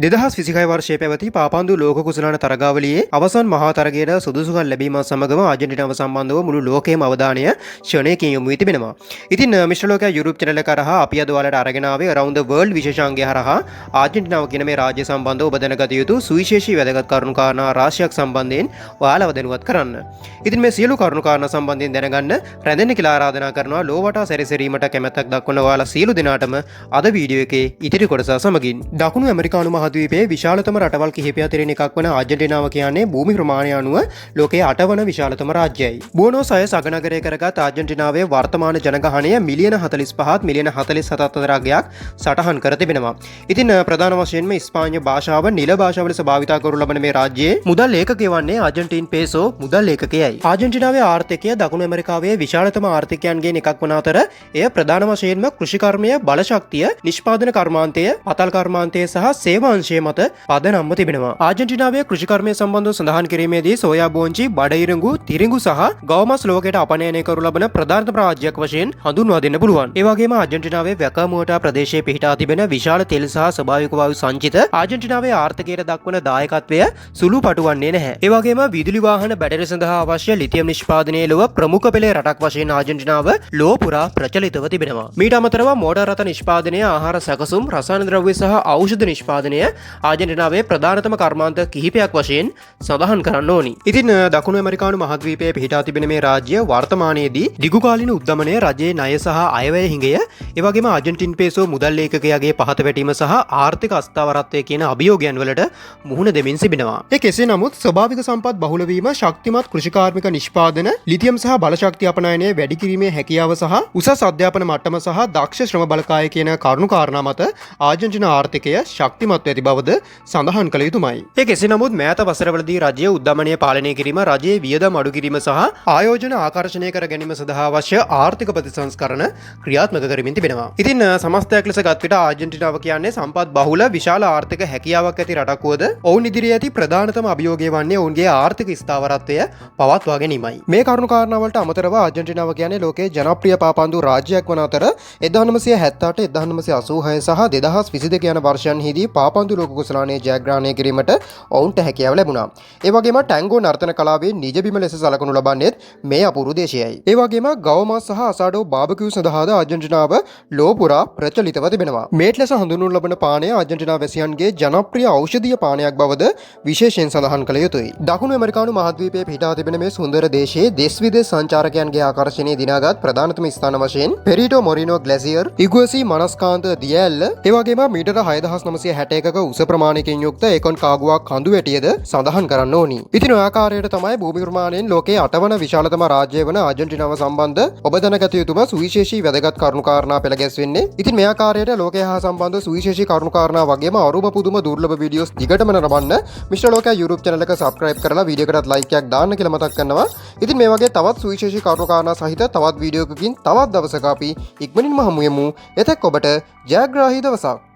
2026 වර්ෂයේ පැවති පාපන්දු ලෝක කුසලාන තරගාවලියේ අවසන් මහා තරගයට සුදුසුකම් ලැබීම සමගම ආජන්ටිනාව සම්බන්ධව මුළු ලෝකයේම අවධානය ක්ෂණයකින් යොමු වී තිබෙනවා. ඉතින් මිස්ටර් ලෝකයා YouTube channel එක හරහා අපි අද ඔයාලට අරගෙන ආවේ around the world විශේෂාංගය හරහා ආජන්ටිනාව කියන මේ රාජ්‍ය සම්බන්ධව ඔබ දැනගත යුතු සුවිශේෂී වැදගත් කරුණු කාරණා රාශියක් සම්බන්ධයෙන් ඔයාලව දැනුවත් කරන්න. ඉතින් මේ සියලු කරුණු කාරණා සම්බන්ධයෙන් දැනගන්න රැඳෙන්න කියලා ආරාධනා කරනවා ලෝ වටා සැරිසැරීමට කැමැත්තක් දක්වන ඔයාලා සියලු දෙනාටම අද වීඩියෝ එකේ ඉතිරි කොටස සමගින් දකුණු ඇමරිකානු මහද්වීපයේ විශාලතම රටවල් කිහිපයක් අතරින් එකක් වන ආජන්ටිනාව කියන්නේ භූමි ප්‍රමාණය අනුව ලෝකයේ 8 වන විශාලතම රාජ්‍යයයි. බුවනෝස් අයර්ස් අගනගරය කරගත් ආජන්ටිනාවේ වර්තමාන ජනගහනය මිලියන 45ත් මිලියන 47ත් අතර අගයක් සටහන් කර තිබෙනවා. ඉතින් ප්‍රධාන වශයෙන්ම ස්පාඤ්ඤ භාෂාව නිල භාෂාව ලෙස භාවිතා කරනු ලබන මේ රාජ්‍යයේ මුදල් ඒකකය වන්නේ ආජන්ටින් පේසෝ මුදල් ඒකකයයි. ආජන්ටිනාවේ ආර්ථිකය දකුණු ඇමරිකාවේ විශාලතම ආර්ථිකයන්ගෙන් එකක් වන අතර එය ප්‍රධාන වශයෙන්ම කෘෂිකර්මය, බලශක්තිය, නිෂ්පාදන කර්මාන්තය, පතල් කර්මාන්තය සහ සේවා අංශය මත පදනම්ව තිබෙනවා. ආජන්ටිනාවේ කෘෂිකර්මය සම්බන්ධව සඳහන් කිරීමේදී සෝයා බෝංචි, බඩඉරඟු, තිරිඟු සහ ගවමස් ලෝකයට අපනයනය කරනු ලබන ප්‍රධානතම රාජ්‍යයක් වශයෙන් හඳුන්වා දෙන්න පුළුවන්. ඒ වගේම ආජන්ටිනාවේ වැකමුවටා ප්‍රදේශයේ පිහිටා තිබෙන විශාල තෙල් සහ ස්වභාවික වායු සංචිත ආජන්ටිනාවේ ආර්ථිකයට දක්වන දායකත්වය සුළු පටු වන්නේ නැහැ. ඒ වගේම විදුලි වාහන බැටරි සඳහා අවශ්‍ය ලිතියම් නිෂ්පාදනයේ ලොව ප්‍රමුඛ පෙළේ රටක් වශයෙන් ආජන්ටිනාව ලෝ පුරා ප්‍රචලිතව තිබෙනවා. මීට අමතරව මෝටර් රථ නිෂ්පාදනය, ආහාර සැකසුම්, රසායන ද්‍රව්‍ය සහ ඖෂධ නිෂ්පාදනය ආජන්ටිනාවේ ප්‍රධානතම කර්මාන්ත කිහිපයක් වශයෙන් සඳහන් කරන්න ඕනි. ඉතින් දකුණු ඇමරිකානු මහද්වීපයේ පිහිටා තිබෙන මේ රාජ්‍ය වර්තමානයේදී දිගුකාලීන උද්දමනය, රජයේ ණය සහ අයවැය හිඟය, ඒ වගේම ආජන්ටින් පේසෝ මුදල් ඒකකයගේ පහත වැටීම සහ ආර්ථික අස්ථාවරත්වය කියන අභියෝගයන් වලට මුහුණ දෙමින් සිටිනවා. ඒ කෙසේ නමුත් ස්වභාවික සම්පත් බහුල වීම, ශක්තිමත් කෘෂිකාර්මික නිෂ්පාදන, ලිතියම් සහ බලශක්තිය අපනයනය වැඩි කිරීමේ හැකියාව සහ උසස් අධ්‍යාපන මට්ටම සහ දක්ෂ ශ්‍රම බලකාය කියන කරුණු කාරණා මත ආජන්ටිනා ආර්ථිකය ශක්තිමත් ඇති බවද සඳහන් කළ යුතුමයි. ඒ කෙසේ නමුත් මෑත වසරවලදී රජයේ උද්දමනය පාලනය කිරීම, රජයේ වියදම් අඩු කිරීම සහ ආයෝජන ආකර්ෂණය කර ගැනීම සඳහා අවශ්‍ය ආර්ථික ප්‍රතිසංස්කරණ ක්‍රියාත්මක කරමින් තිබෙනවා. ඉතින් සමස්තයක් ලෙස ගත් විට ආජන්ටිනාව කියන්නේ සම්පත් බහුල විශාල ආර්ථික හැකියාවක් ඇති රටක් වුවද ඔවුන් ඉදිරියේ ඇති ප්‍රධානතම අභියෝගය වන්නේ ඔවුන්ගේ ආර්ථික ස්ථාවරත්වය පවත්වා ගැනීමයි. මේ කරුණු කාරණාවලට අමතරව ආජන්ටිනාව කියන්නේ ලෝකයේ ජනප්‍රිය පාපන්දු රාජ්‍යයක් වන අතර 1978, 1986 සහ 2022 යන වර්ෂයන්හිදී පාපන්දු ලෝක කුසලානයේ ජයග්‍රහණය කිරීමට ඔවුන්ට හැකියාව ලැබුණා. ඒ වගේම ටැංගෝ නර්තන කලාවේ නිජබිම ලෙස සලකනු ලබන්නේත් මේ අපූර්ව දේශයයි. ඒ වගේම ගවමස් සහ අසාඩෝ බාබකියු සඳහාද ආජන්ටිනාව ලෝ පුරා ප්‍රචලිතව තිබෙනවා. මේට ලෙස හඳුන්වනු ලබන පානය ආජන්ටිනා වැසියන්ගේ ජනප්‍රිය ඖෂධීය පානයක් බවද විශේෂයෙන් සඳහන් කළ යුතුයි. දකුණු ඇමරිකානු මහද්වීපයේ පිහිටා තිබෙන මේ සුන්දර දේශයේ දෙස් විදේශ සංචාරකයන්ගේ ආකර්ෂණය දිනාගත් ප්‍රධානතම ස්ථාන වශයෙන් පෙරිටෝ මොරිනෝ ග්ලැසියර්, ඉගුවසි මනස්කාන්ත දියඇල්ල, ඒ වගේම මීටර 6961ක උස ප්‍රමාණයකින් යුක්ත ඒකොන් කාගුවක් කඳු වැටියද සඳහන් කරන්න ඕනි. ඉතින් ඔය ආකාරයට තමයි භූමි ප්‍රමාණයෙන් ලෝකයේ 8 වන විශාලතම රාජ්‍යය වන ආජන්ටිනාව සම්බන්ධ ඔබ දැනගත යුතුම සුවිශේෂී වැදගත් කරුණු කාරණා පෙළ ගැස්වෙන්නේ. ඉතින් මේ ආකාරයට ලෝකය හා සම්බන්ධ සුවිශේෂී කරුණු කාරණා වගේම අරුම පුදුම දුර්ලභ වීඩියෝස් දිගටම නරඹන්න මිස්ටර් ලෝකයා YouTube channel එක subscribe කරලා වීඩියෝ එකටත් like එකක් දාන්න කියලා මතක් කරනවා. ඉතින් මේ වගේ තවත් සුවිශේෂී කරුණු කාරණා සහිත තවත් වීඩියෝ එකකින් තවත් දවසක අපි ඉක්මනින්ම හමු වෙමු. එතෙක් ඔබට ජයග්‍රාහී දවසක්.